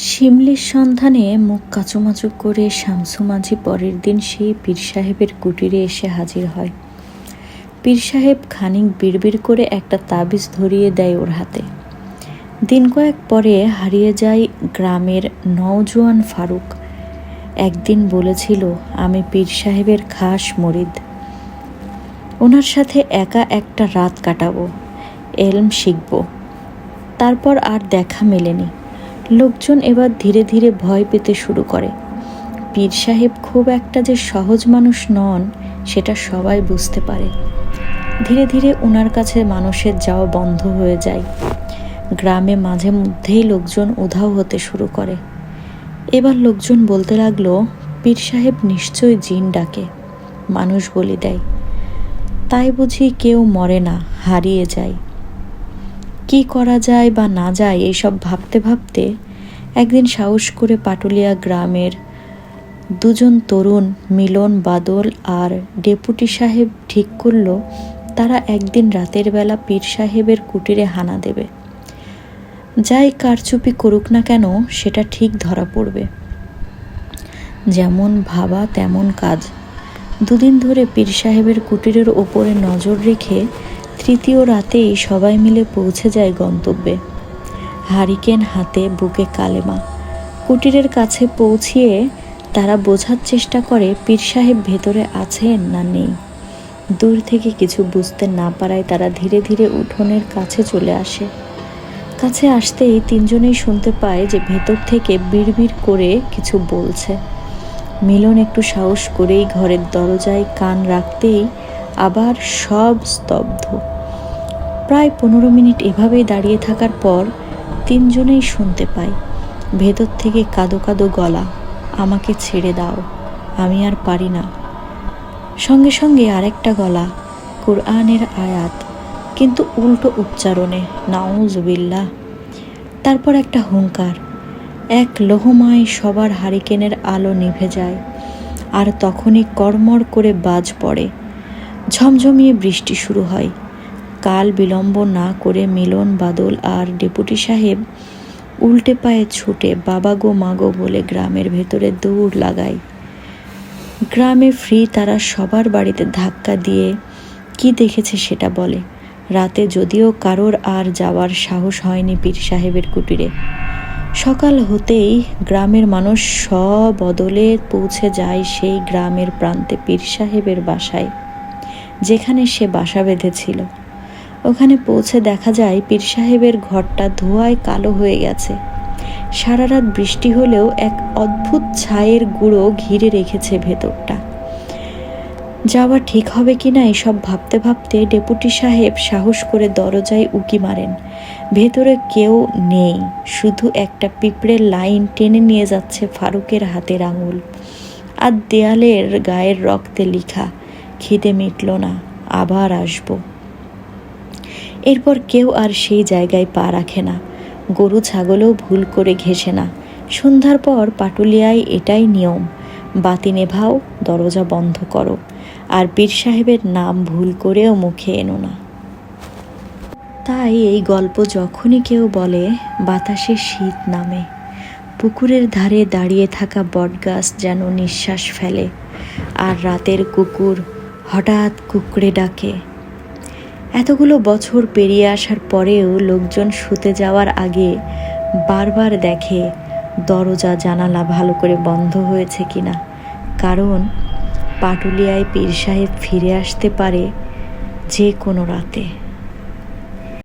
শিমলির সন্ধানে মুখ কাঁচুমাচু করে শামসু মাঝি পরের দিন সেই পীর সাহেবের কুটিরে এসে হাজির হয়। পীর সাহেব খানিক বিড়বিড় করে একটা তাবিজ ধরিয়ে দেয় ওর হাতে। দিন কয়েক পরে হারিয়ে যায় গ্রামের নওজোয়ান ফারুক। একদিন বলেছিল, আমি পীর সাহেবের খাস মুরিদ, ওনার সাথে একা একটা রাত কাটাবো, এলম শিখব। তারপর আর দেখা মেলেনি। লোকজন এবার ধীরে ধীরে ভয় পেতে শুরু করে। পীর সাহেব খুব একটা যে সহজ মানুষ নন সেটা সবাই বুঝতে পারে। ধীরে ধীরে ওনার কাছে মানুষের যাওয়া বন্ধ হয়ে যায়। গ্রামে মাঝে মধ্যেই লোকজন উধাও হতে শুরু করে। এবার লোকজন বলতে লাগলো, পীর সাহেব নিশ্চয়ই জিন ডাকে, মানুষ বলি দেয়, তাই বুঝি কেউ মরে না, হারিয়ে যায়। কি করা যায় বা না যায় এইসব ভাবতে ভাবতে একদিন সাহস করে পাটুলিয়া গ্রামের দুজন তরুণ মিলন, বাদল আর ডেপুটি সাহেব ঠিক করলো তারা একদিন রাতের বেলা পীর সাহেবের কুটিরে হানা দেবে। যাই কারচুপি করুক না কেন সেটা ঠিক ধরা পড়বে। যেমন ভাবা তেমন কাজ। দুদিন ধরে পীর সাহেবের কুটিরের ওপরে নজর রেখে তৃতীয় রাতেই সবাই মিলে পৌঁছে যায় গন্তব্যে। হারিকেন হাতে, বুকে কালেমা। কুটিরের কাছে পৌঁছিয়ে তারা বোঝার চেষ্টা করে পীর সাহেব ভেতরে আছেন না নেই। দূর থেকে কিছু বুঝতে না পারায় তারা ধীরে ধীরে উঠোনের কাছে চলে আসে। কাছে আসতেই তিনজনেই শুনতে পায় যে ভেতর থেকে বিড়বিড় করে কিছু বলছে। মিলন একটু সাহস করেই ঘরের দরজায় কান রাখতেই আবার সব স্তব্ধ। প্রায় 15 মিনিট এভাবেই দাঁড়িয়ে থাকার পর তিনজনেই শুনতে পাই ভেতর থেকে কাঁদো কাঁদো গলা, আমাকে ছেড়ে দাও, আমি আর পারি না। সঙ্গে সঙ্গে আরেকটা গলা, কুরআনের আয়াত, কিন্তু উল্টো উচ্চারণে, নাউজুবিল্লাহ। তারপর একটা হুঙ্কার, এক লোহময় সবার হারিকেনের আলো নিভে যায়। আর তখনই কড়মড় করে বাজ পড়ে, ঝমঝমিয়ে বৃষ্টি শুরু হয়। কাল বিলম্ব না করে মিলন, বাদল আর ডেপুটি সাহেব উল্টে পায়ে ছুটে বাবা গো মাগো বলে গ্রামের ভেতরে দৌড় লাগায়। গ্রামে ফ্রি তারা সবার বাড়িতে ধাক্কা দিয়ে কি দেখেছে সেটা বলে। রাতে যদিও কারোর আর যাওয়ার সাহস হয়নি পীর সাহেবের কুটিরে। সকাল হতেই গ্রামের মানুষ সবদলে পৌঁছে যায় সেই গ্রামের প্রান্তে পীর সাহেবের বাসায়, যেখানে সে বাসা বেঁধেছিল। ওখানে পৌঁছে দেখা যায় পীর সাহেবের ঘরটা ধোঁয়ায় কালো হয়ে গেছে। সারা রাত বৃষ্টি হলেও এক অদ্ভুত ছায়ের গুঁড়ো ঘিরে রেখেছে ভেতরটা। যাওয়া ঠিক হবে কিনা এসব ভাবতে ভাবতে ডেপুটি সাহেব সাহস করে দরজায় উকি মারেন। ভেতরে কেউ নেই, শুধু একটা পিঁপড়ের লাইন টেনে নিয়ে যাচ্ছে ফারুকের হাতের আঙুল। আর দেয়ালের গায়ের রক্তে লিখা, খিদে মিটল না, আবার আসবো। এরপর কেউ আর সেই জায়গায় পা রাখে না। গরু ছাগলও ভুল করে ঘেঁষে না। সন্ধ্যার পর পাটুলিয়ায় এটাই নিয়ম, বাতি নেভাও, দরজা বন্ধ করো, আর পীর সাহেবের নাম ভুল করেও মুখে এনো না। তাই এই গল্প যখনই কেউ বলে বাতাসে শীত নামে। পুকুরের ধারে দাঁড়িয়ে থাকা বটগাছ যেন নিঃশ্বাস ফেলে, আর রাতের কুকুর হঠাৎ কুকড়ে ডাকে। এতগুলো বছর পেরিয়ে আসার পরেও লোকজন শুতে যাওয়ার আগে বারবার দেখে দরজা জানালা ভালো করে বন্ধ হয়েছে কিনা। কারণ পাটুলিয়ায় পীর সাহেব ফিরে আসতে পারে যে কোনো রাতে।